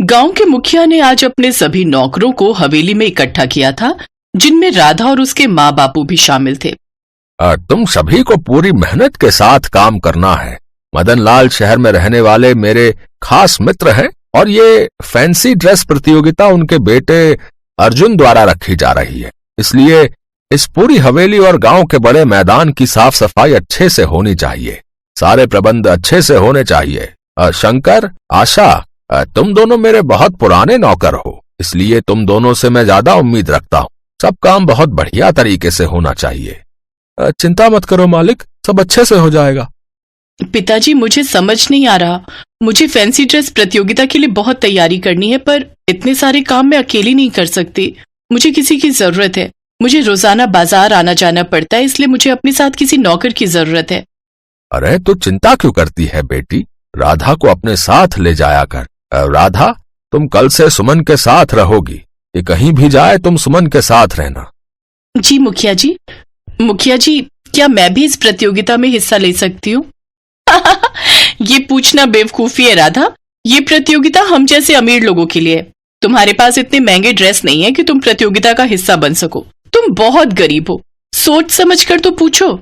गांव के मुखिया ने आज अपने सभी नौकरों को हवेली में इकट्ठा किया था, जिनमें राधा और उसके माँ बापू भी शामिल थे। तुम सभी को पूरी मेहनत के साथ काम करना है। मदन लाल शहर में रहने वाले मेरे खास मित्र हैं और ये फैंसी ड्रेस प्रतियोगिता उनके बेटे अर्जुन द्वारा रखी जा रही है। इसलिए इस पूरी हवेली और गांव के बड़े मैदान की साफ सफाई अच्छे से होनी चाहिए। सारे प्रबंध अच्छे से होने चाहिए। शंकर, आशा, तुम दोनों मेरे बहुत पुराने नौकर हो, इसलिए तुम दोनों से मैं ज्यादा उम्मीद रखता हूँ। सब काम बहुत बढ़िया तरीके से होना चाहिए। चिंता मत करो मालिक, सब अच्छे से हो जाएगा। पिताजी, मुझे समझ नहीं आ रहा। मुझे फैंसी ड्रेस प्रतियोगिता के लिए बहुत तैयारी करनी है, पर इतने सारे काम मैं अकेली नहीं कर सकती। मुझे किसी की जरूरत है। मुझे रोजाना बाजार आना जाना पड़ता है, इसलिए मुझे अपने साथ किसी नौकर की जरूरत है। अरे तो चिंता क्यों करती है बेटी, राधा को अपने साथ ले जाया कर। राधा, तुम कल से सुमन के साथ रहोगी। ये कहीं भी जाए तुम सुमन के साथ रहना। जी मुखिया जी। मुखिया जी, क्या मैं भी इस प्रतियोगिता में हिस्सा ले सकती हूँ? ये पूछना बेवकूफी है राधा। ये प्रतियोगिता हम जैसे अमीर लोगों के लिए है। तुम्हारे पास इतने महंगे ड्रेस नहीं है कि तुम प्रतियोगिता का हिस्सा बन सको। तुम बहुत गरीब हो, सोच समझ कर तो पूछो।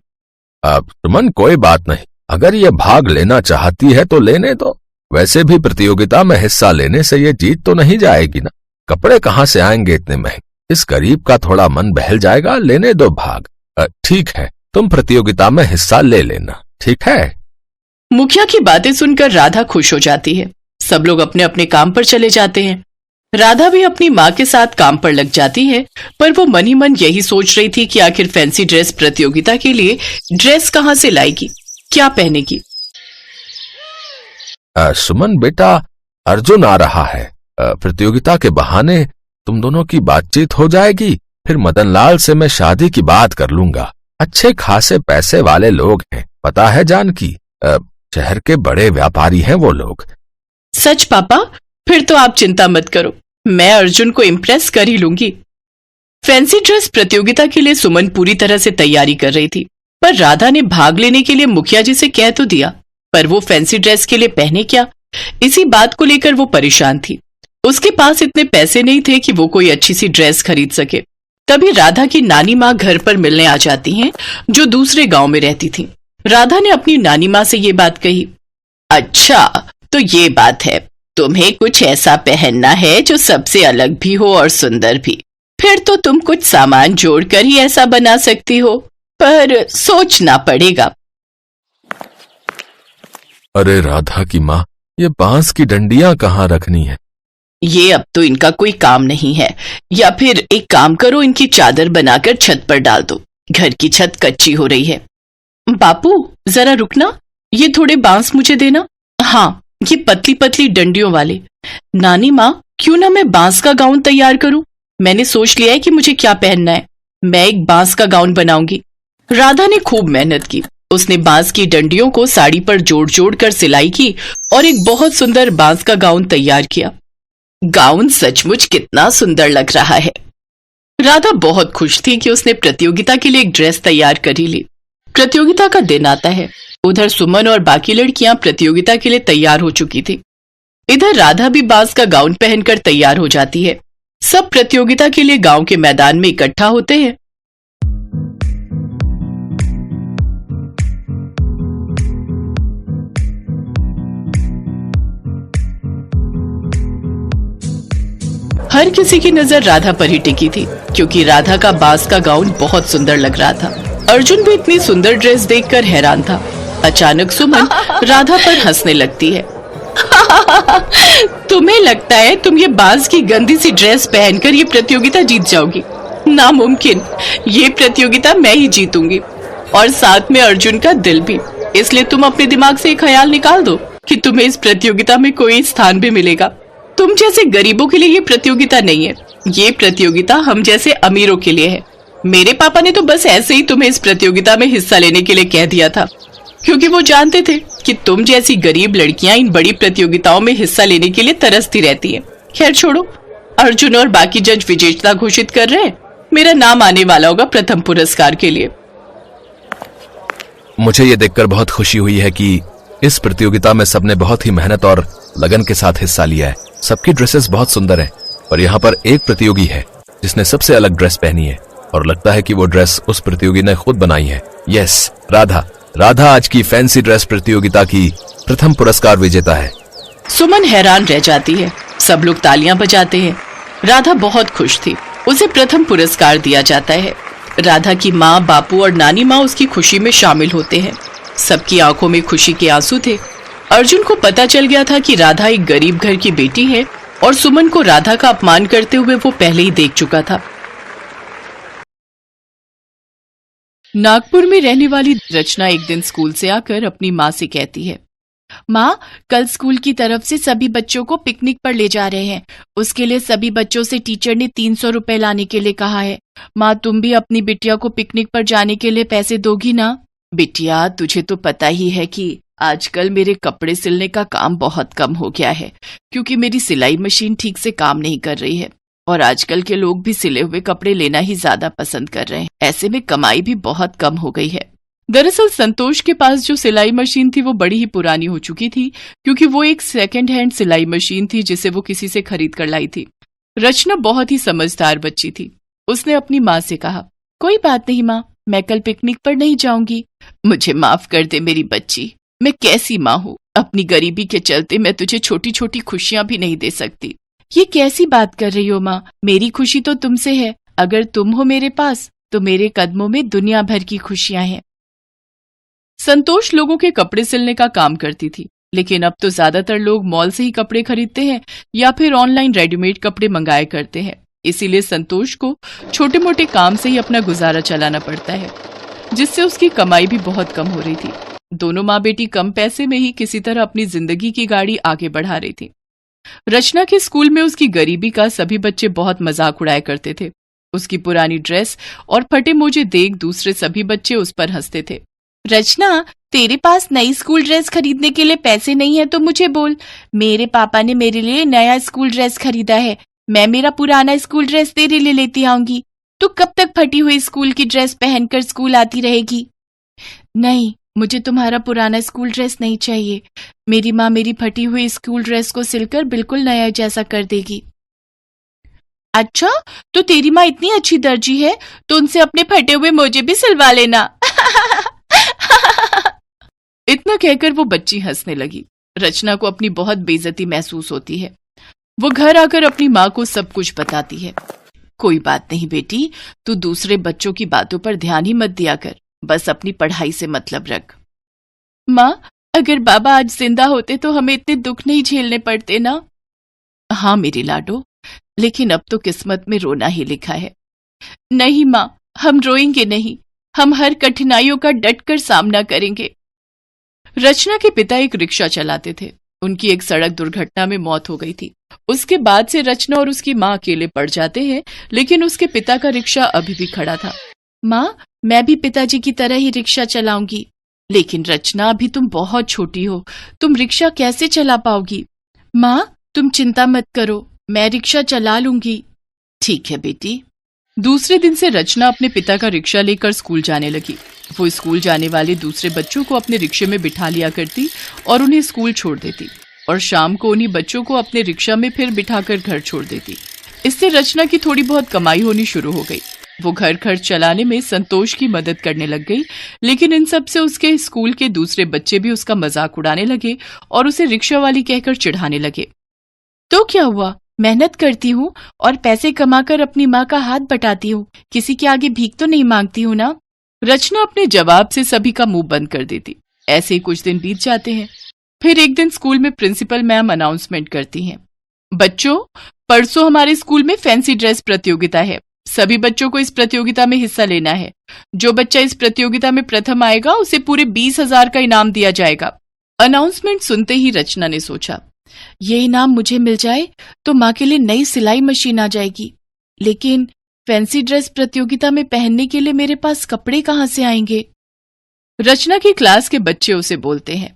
अब सुमन, कोई बात नहीं, अगर ये भाग लेना चाहती है तो लेने दो। वैसे भी प्रतियोगिता में हिस्सा लेने से ये जीत तो नहीं जाएगी ना। कपड़े कहाँ से आएंगे इतने महंगे। इस गरीब का थोड़ा मन बहल जाएगा। लेने दो भाग। ठीक है, तुम प्रतियोगिता में हिस्सा ले लेना, ठीक है? मुखिया की बातें सुनकर राधा खुश हो जाती है। सब लोग अपने अपने काम पर चले जाते हैं। राधा भी अपनी माँ के साथ काम पर लग जाती है, पर वो मन ही मन यही सोच रही थी कि आखिर फैंसी ड्रेस प्रतियोगिता के लिए ड्रेस कहाँ से लाएगी, क्या पहनेगी। सुमन बेटा, अर्जुन आ रहा है। प्रतियोगिता के बहाने तुम दोनों की बातचीत हो जाएगी। फिर मदन लाल से मैं शादी की बात कर लूंगा। अच्छे खासे पैसे वाले लोग हैं, पता है जानकी। शहर के बड़े व्यापारी हैं वो लोग। सच पापा? फिर तो आप चिंता मत करो, मैं अर्जुन को इम्प्रेस कर ही लूंगी। फैंसी ड्रेस प्रतियोगिता के लिए सुमन पूरी तरह से तैयारी कर रही थी, पर राधा ने भाग लेने के लिए मुखिया जी से कह तो दिया, पर वो फैंसी ड्रेस के लिए पहने क्या, इसी बात को लेकर वो परेशान थी। उसके पास इतने पैसे नहीं थे कि वो कोई अच्छी सी ड्रेस खरीद सके। तभी राधा की नानी माँ घर पर मिलने आ जाती हैं, जो दूसरे गांव में रहती थी। राधा ने अपनी नानी माँ से ये बात कही। अच्छा, तो ये बात है, तुम्हें कुछ ऐसा पहनना है जो सबसे अलग भी हो और सुंदर भी। फिर तो तुम कुछ सामान जोड़कर ही ऐसा बना सकती हो, पर सोचना पड़ेगा। अरे राधा की माँ, ये बांस की डंडियां कहाँ रखनी है? ये अब तो इनका कोई काम नहीं है। या फिर एक काम करो, इनकी चादर बनाकर छत पर डाल दो। घर की छत कच्ची हो रही है। बापू जरा रुकना, ये थोड़े बांस मुझे देना। हाँ, ये पतली पतली डंडियों वाले। नानी माँ, क्यों ना मैं बांस का गाउन तैयार करूं? मैंने सोच लिया है कि मुझे क्या पहनना है। मैं एक बांस का गाउन बनाऊंगी। राधा ने खूब मेहनत की। उसने बांस की डंडियों को साड़ी पर जोड़ जोड़ कर सिलाई की और एक बहुत सुंदर बांस का गाउन तैयार किया। गाउन सचमुच कितना सुंदर लग रहा है। राधा बहुत खुश थी कि उसने प्रतियोगिता के लिए एक ड्रेस तैयार कर ही ली। प्रतियोगिता का दिन आता है। उधर सुमन और बाकी लड़कियां प्रतियोगिता के लिए तैयार हो चुकी थी। इधर राधा भी बांस का गाउन पहनकर तैयार हो जाती है। सब प्रतियोगिता के लिए गांव के मैदान में इकट्ठा होते हैं। हर किसी की नजर राधा पर ही टिकी थी, क्योंकि राधा का बांस का गाउन बहुत सुंदर लग रहा था। अर्जुन भी इतनी सुंदर ड्रेस देखकर हैरान था। अचानक सुमन राधा पर हंसने लगती है। तुम्हें लगता है तुम ये बांस की गंदी सी ड्रेस पहनकर ये प्रतियोगिता जीत जाओगी? नामुमकिन। ये प्रतियोगिता मैं ही जीतूंगी, और साथ में अर्जुन का दिल भी। इसलिए तुम अपने दिमाग से एक ख्याल निकाल दो कि तुम्हें इस प्रतियोगिता में कोई स्थान भी मिलेगा। तुम जैसे गरीबों के लिए ये प्रतियोगिता नहीं है। ये प्रतियोगिता हम जैसे अमीरों के लिए है। मेरे पापा ने तो बस ऐसे ही तुम्हें इस प्रतियोगिता में हिस्सा लेने के लिए कह दिया था, क्योंकि वो जानते थे कि तुम जैसी गरीब लड़कियां इन बड़ी प्रतियोगिताओं में हिस्सा लेने के लिए तरसती रहती हैं। खैर छोड़ो, अर्जुन और बाकी जज विजेता घोषित कर रहे हैं। मेरा नाम आने वाला होगा प्रथम पुरस्कार के लिए। मुझे ये देखकर बहुत खुशी हुई है कि इस प्रतियोगिता में सबने बहुत ही मेहनत और लगन के साथ हिस्सा लिया है। सबकी ड्रेसेस बहुत सुंदर हैं, पर यहाँ पर एक प्रतियोगी है जिसने सबसे अलग ड्रेस पहनी है और लगता है कि वो ड्रेस उस प्रतियोगी ने खुद बनाई है। यस, राधा। राधा आज की फैंसी ड्रेस प्रतियोगिता की प्रथम पुरस्कार विजेता है। सुमन हैरान रह जाती है। सब लोग तालियां बजाते हैं। राधा बहुत खुश थी। उसे प्रथम पुरस्कार दिया जाता है। राधा की माँ, बापू और नानी माँ उसकी खुशी में शामिल होते हैं। सबकी आंखों में खुशी के आंसू थे। अर्जुन को पता चल गया था कि राधा एक गरीब घर की बेटी है और सुमन को राधा का अपमान करते हुए वो पहले ही देख चुका था। नागपुर में रहने वाली रचना एक दिन स्कूल से आकर अपनी माँ से कहती है, माँ, कल स्कूल की तरफ से सभी बच्चों को पिकनिक पर ले जा रहे हैं। उसके लिए सभी बच्चों से टीचर ने 300 रुपए लाने के लिए कहा है। माँ, तुम भी अपनी बिटिया को पिकनिक पर जाने के लिए पैसे दोगी ना? बिटिया, तुझे तो पता ही है कि आजकल मेरे कपड़े सिलने का काम बहुत कम हो गया है, क्योंकि मेरी सिलाई मशीन ठीक से काम नहीं कर रही है और आजकल के लोग भी सिले हुए कपड़े लेना ही ज्यादा पसंद कर रहे हैं। ऐसे में कमाई भी बहुत कम हो गई है। दरअसल संतोष के पास जो सिलाई मशीन थी वो बड़ी ही पुरानी हो चुकी थी, क्योंकि वो एक सेकंड हैंड सिलाई मशीन थी जिसे वो किसी से खरीद कर लाई थी। रचना बहुत ही समझदार बच्ची थी। उसने अपनी माँ से कहा, कोई बात नहीं माँ, मैं कल पिकनिक पर नहीं जाऊंगी। मुझे माफ कर दे मेरी बच्ची, मैं कैसी माँ हूँ। अपनी गरीबी के चलते मैं तुझे छोटी छोटी खुशियां भी नहीं दे सकती। ये कैसी बात कर रही हो माँ? मेरी खुशी तो तुमसे है। अगर तुम हो मेरे पास तो मेरे कदमों में दुनिया भर की खुशियां हैं। संतोष लोगों के कपड़े सिलने का काम करती थी, लेकिन अब तो ज्यादातर लोग मॉल से ही कपड़े खरीदते हैं या फिर ऑनलाइन रेडीमेड कपड़े मंगाया करते हैं। इसीलिए संतोष को छोटे मोटे काम से ही अपना गुजारा चलाना पड़ता है, जिससे उसकी कमाई भी बहुत कम हो रही थी। दोनों माँ बेटी कम पैसे में ही किसी तरह अपनी जिंदगी की गाड़ी आगे बढ़ा रही थी। रचना के स्कूल में उसकी गरीबी का सभी बच्चे बहुत मजाक उड़ाया करते थे। उसकी पुरानी ड्रेस और फटे मोजे देख दूसरे सभी बच्चे उस पर हंसते थे। रचना, तेरे पास नई स्कूल ड्रेस खरीदने के लिए पैसे नहीं है तो मुझे बोल। मेरे पापा ने मेरे लिए नया स्कूल ड्रेस खरीदा है। मैं मेरा पुराना स्कूल ड्रेस तेरे लिए लेती आऊंगी। तू कब तक फटी हुई स्कूल की ड्रेस पहनकर स्कूल आती रहेगी? नहीं, मुझे तुम्हारा पुराना स्कूल ड्रेस नहीं चाहिए। मेरी माँ मेरी फटी हुई स्कूल ड्रेस को सिलकर बिल्कुल नया जैसा कर देगी। अच्छा, तो तेरी माँ इतनी अच्छी दर्जी है तो उनसे अपने फटे हुए मोजे भी सिलवा लेना। इतना कहकर वो बच्ची हंसने लगी। रचना को अपनी बहुत बेइज्जती महसूस होती है। वो घर आकर अपनी माँ को सब कुछ बताती है। कोई बात नहीं बेटी, तू दूसरे बच्चों की बातों पर ध्यान ही मत दिया कर, बस अपनी पढ़ाई से मतलब रख। माँ, अगर बाबा आज जिंदा होते तो हमें इतने दुख नहीं झेलने पड़ते ना? हाँ मेरी लाडो, लेकिन अब तो किस्मत में रोना ही लिखा है। नहीं माँ, हम रोएंगे नहीं, हम हर कठिनाइयों का डटकर सामना करेंगे। रचना के पिता एक रिक्शा चलाते थे। उनकी एक सड़क दुर्घटना में मौत हो गई थी। उसके बाद से रचना और उसकी माँ अकेले पड़ जाते हैं, लेकिन उसके पिता का रिक्शा अभी भी खड़ा था। माँ, मैं भी पिताजी की तरह ही रिक्शा चलाऊंगी। लेकिन रचना, अभी तुम बहुत छोटी हो, तुम रिक्शा कैसे चला पाओगी? माँ, तुम चिंता मत करो, मैं रिक्शा चला लूंगी। ठीक है बेटी। दूसरे दिन से रचना अपने पिता का रिक्शा लेकर स्कूल जाने लगी। वो स्कूल जाने वाले दूसरे बच्चों को अपने रिक्शे में बिठा लिया करती और उन्हें स्कूल छोड़ देती, और शाम को उन्हीं बच्चों को अपने रिक्शा में फिर बिठाकर घर छोड़ देती। इससे रचना की थोड़ी बहुत कमाई होनी शुरू हो गई। वो घर खर्च चलाने में संतोष की मदद करने लग गई, लेकिन इन सब से उसके स्कूल के दूसरे बच्चे भी उसका मजाक उड़ाने लगे और उसे रिक्शा वाली कहकर चिढ़ाने लगे। तो क्या हुआ, मेहनत करती हूँ और पैसे कमाकर अपनी माँ का हाथ बटाती हूँ, किसी के आगे भीख तो नहीं मांगती हूँ ना? रचना अपने जवाब से सभी का मुंह बंद कर देती। ऐसे ही कुछ दिन बीत जाते हैं। फिर एक दिन स्कूल में प्रिंसिपल मैम अनाउंसमेंट करती हैं, बच्चों, परसों हमारे स्कूल में फैंसी ड्रेस प्रतियोगिता है। सभी बच्चों को इस प्रतियोगिता में हिस्सा लेना है। जो बच्चा इस प्रतियोगिता में प्रथम आएगा उसे पूरे 20,000 का इनाम दिया जाएगा। अनाउंसमेंट सुनते ही रचना ने सोचा, ये इनाम मुझे मिल जाए तो माँ के लिए नई सिलाई मशीन आ जाएगी, लेकिन फैंसी ड्रेस प्रतियोगिता में पहनने के लिए मेरे पास कपड़े कहाँ से आएंगे? रचना की क्लास के बच्चे उसे बोलते हैं,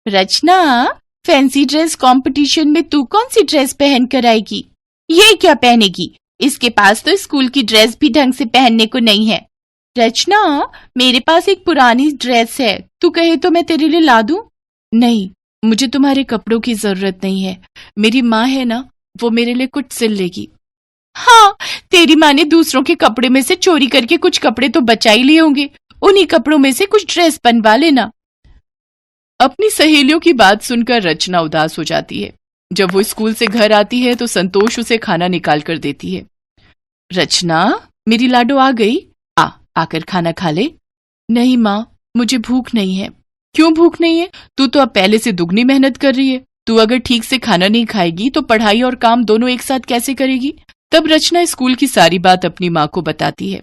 रचना, फैंसी ड्रेस कंपटीशन में तू कौन सी ड्रेस पहन कर आएगी? ये क्या पहनेगी? इसके पास तो स्कूल की ड्रेस भी ढंग से पहनने को नहीं है। रचना, मेरे पास एक पुरानी ड्रेस है, तू कहे तो मैं तेरे लिए ला दूं? नहीं, मुझे तुम्हारे कपड़ों की जरूरत नहीं है, मेरी माँ है ना, वो मेरे लिए कुछ सिल लेगी। हाँ, तेरी माँ ने दूसरों के कपड़े में से चोरी करके कुछ कपड़े तो बचा ही लिए होंगे, उन्हीं कपड़ों में से कुछ ड्रेस बनवा लेना। अपनी सहेलियों की बात सुनकर रचना उदास हो जाती है। जब वो स्कूल से घर आती है तो संतोष उसे खाना निकाल कर देती है। रचना, मेरी लाडो आ गई, आकर खाना खा ले। नहीं माँ, मुझे भूख नहीं है। क्यों भूख नहीं है? तू तो अब पहले से दुगनी मेहनत कर रही है। तू अगर ठीक से खाना नहीं खाएगी तो पढ़ाई और काम दोनों एक साथ कैसे करेगी? तब रचना स्कूल की सारी बात अपनी माँ को बताती है।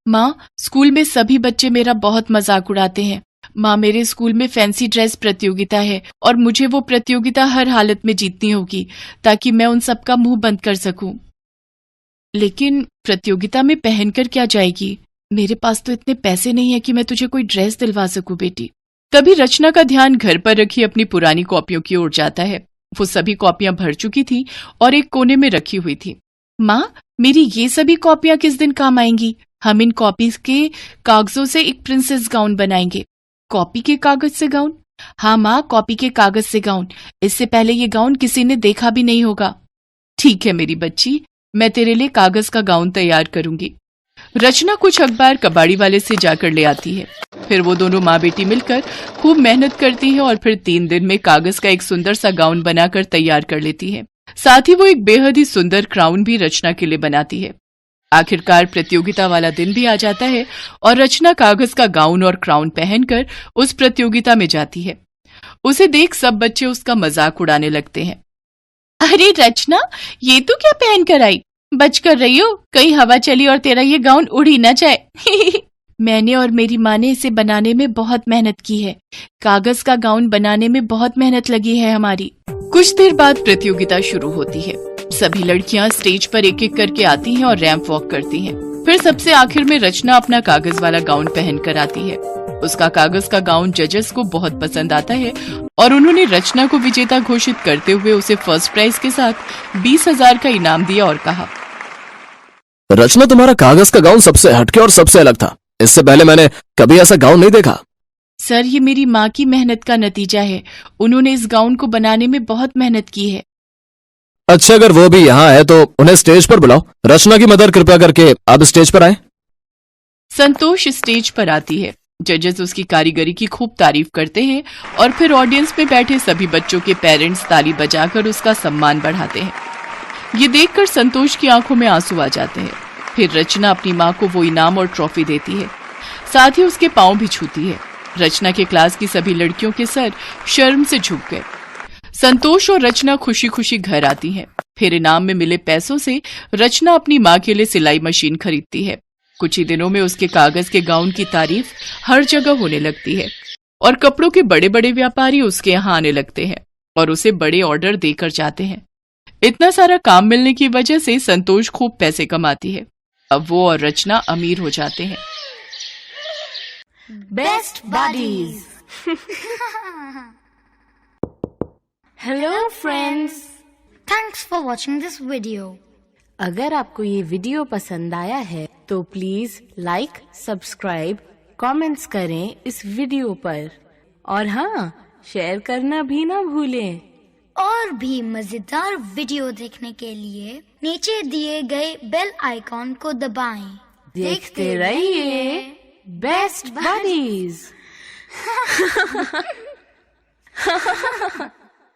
माँ, स्कूल में सभी बच्चे मेरा बहुत मजाक उड़ाते हैं। माँ, मेरे स्कूल में फैंसी ड्रेस प्रतियोगिता है और मुझे वो प्रतियोगिता हर हालत में जीतनी होगी ताकि मैं उन सबका मुंह बंद कर सकूं। लेकिन प्रतियोगिता में पहनकर क्या जाएगी? मेरे पास तो इतने पैसे नहीं है कि मैं तुझे कोई ड्रेस दिलवा सकूं बेटी। तभी रचना का ध्यान घर पर रखी अपनी पुरानी कॉपियों की ओर जाता है। वो सभी कॉपियां भर चुकी थी और एक कोने में रखी हुई थी। माँ, मेरी ये सभी कॉपियां किस दिन काम आएंगी? हम इन कॉपीज के कागजों से एक प्रिंसेस गाउन बनाएंगे। कॉपी के कागज से गाउन? हाँ माँ, कॉपी के कागज से गाउन। इससे पहले ये गाउन किसी ने देखा भी नहीं होगा। ठीक है मेरी बच्ची, मैं तेरे लिए कागज का गाउन तैयार करूंगी। रचना कुछ अखबार कबाड़ी वाले से जाकर ले आती है। फिर वो दोनों माँ बेटी मिलकर खूब मेहनत करती है और फिर 3 दिन में कागज का एक सुंदर सा गाउन बनाकर तैयार कर लेती है। साथ ही वो एक बेहद ही सुंदर क्राउन भी रचना के लिए बनाती है। आखिरकार प्रतियोगिता वाला दिन भी आ जाता है और रचना कागज का गाउन और क्राउन पहनकर उस प्रतियोगिता में जाती है। उसे देख सब बच्चे उसका मजाक उड़ाने लगते हैं। अरे रचना, ये तू क्या पहन कर आई? बच कर रही हो, कहीं हवा चली और तेरा ये गाउन उड़ ही ना जाए। मैंने और मेरी माँ ने इसे बनाने में बहुत मेहनत की है। कागज का गाउन बनाने में बहुत मेहनत लगी है हमारी। कुछ देर बाद प्रतियोगिता शुरू होती है। सभी लड़कियां स्टेज पर एक एक करके आती हैं और रैंप वॉक करती हैं। फिर सबसे आखिर में रचना अपना कागज वाला गाउन पहन कर आती है। उसका कागज का गाउन जजेस को बहुत पसंद आता है और उन्होंने रचना को विजेता घोषित करते हुए उसे फर्स्ट प्राइज के साथ 20,000 का इनाम दिया और कहा, रचना, तुम्हारा कागज का गाउन सबसे हटके और सबसे अलग था। इससे पहले मैंने कभी ऐसा गाउन नहीं देखा। सर, ये मेरी माँ की मेहनत का नतीजा है। उन्होंने इस गाउन को बनाने में बहुत मेहनत की है। अच्छा, अगर वो भी यहाँ है तो उन्हें स्टेज पर बुलाओ। रचना की मदर कृपया करके अब स्टेज पर आए। संतोष स्टेज पर आती है। जजेस उसकी कारीगरी की खूब तारीफ करते हैं और फिर ऑडियंस में बैठे सभी बच्चों के पेरेंट्स ताली बजाकर उसका सम्मान बढ़ाते हैं। ये देखकर संतोष की आंखों में आंसू आ जाते हैं। फिर रचना अपनी माँ को वो इनाम और ट्रॉफी देती है, साथ ही उसके पांव भी छूती है। रचना के क्लास की सभी लड़कियों के सर शर्म से झुक गए। संतोष और रचना खुशी खुशी घर आती हैं। फिर इनाम में मिले पैसों से रचना अपनी माँ के लिए सिलाई मशीन खरीदती है। कुछ ही दिनों में उसके कागज के गाउन की तारीफ हर जगह होने लगती है और कपड़ों के बड़े बड़े व्यापारी उसके यहाँ आने लगते हैं और उसे बड़े ऑर्डर देकर जाते हैं। इतना सारा काम मिलने की वजह से संतोष खूब पैसे कमाती है। अब वो और रचना अमीर हो जाते हैं। Best buddies. Hello friends. Thanks for watching this video. अगर आपको ये वीडियो पसंद आया है तो प्लीज लाइक, सब्सक्राइब, कमेंट्स करें इस वीडियो पर और हाँ, शेयर करना भी ना भूलें। और भी मजेदार वीडियो देखने के लिए नीचे दिए गए बेल आइकॉन को दबाएं। देखते रहिए बेस्ट बडीज।